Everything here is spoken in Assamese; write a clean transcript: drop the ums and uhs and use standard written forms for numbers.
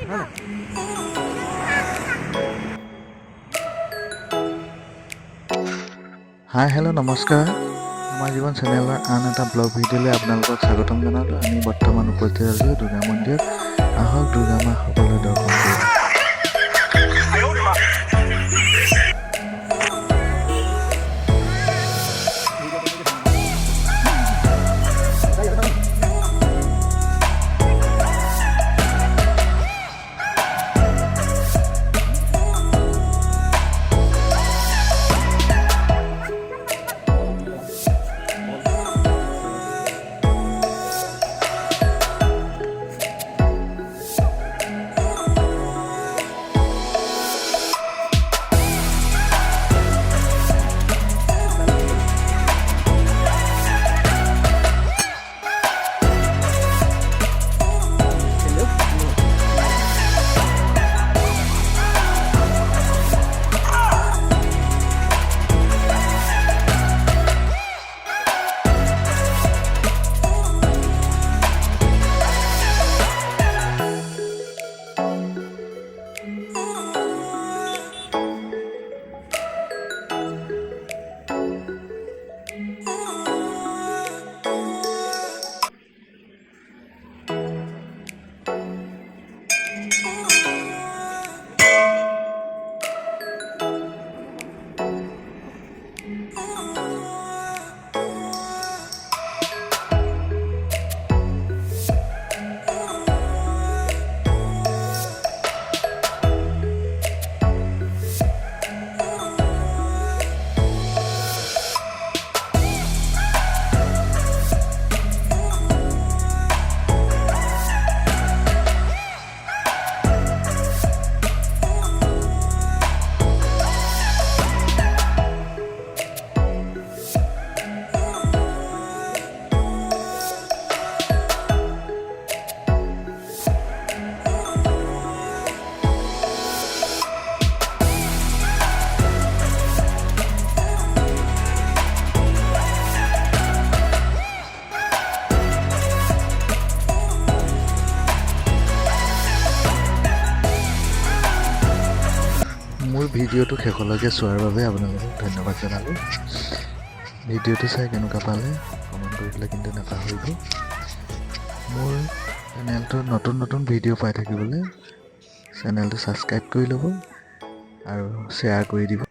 হাই হেল্ল' নমস্কাৰ আমাৰ জীৱন চেনেলৰ আন এটা ব্লগ ভিডিঅ'লৈ আপোনালোকক স্বাগতম জনালোঁ। আমি বৰ্তমান উপস্থিত আছোঁ দুৰ্গা মন্দিৰত। আহক দুৰ্গা মা সকলোৱে দৰ্শন কৰোঁ। মোৰ ভিডিঅ'টো শেষলৈকে চোৱাৰ বাবে আপোনালোকক ধন্যবাদ জনালোঁ। ভিডিঅ'টো চাই কেনেকুৱা পালে কমেণ্ট কৰিবলৈ কিন্তু নাপাহৰিব। মোৰ চেনেলটোত নতুন নতুন ভিডিঅ' পাই থাকিবলৈ চেনেলটো ছাবস্ক্ৰাইব কৰি ল'ব আৰু শ্বেয়াৰ কৰি দিব।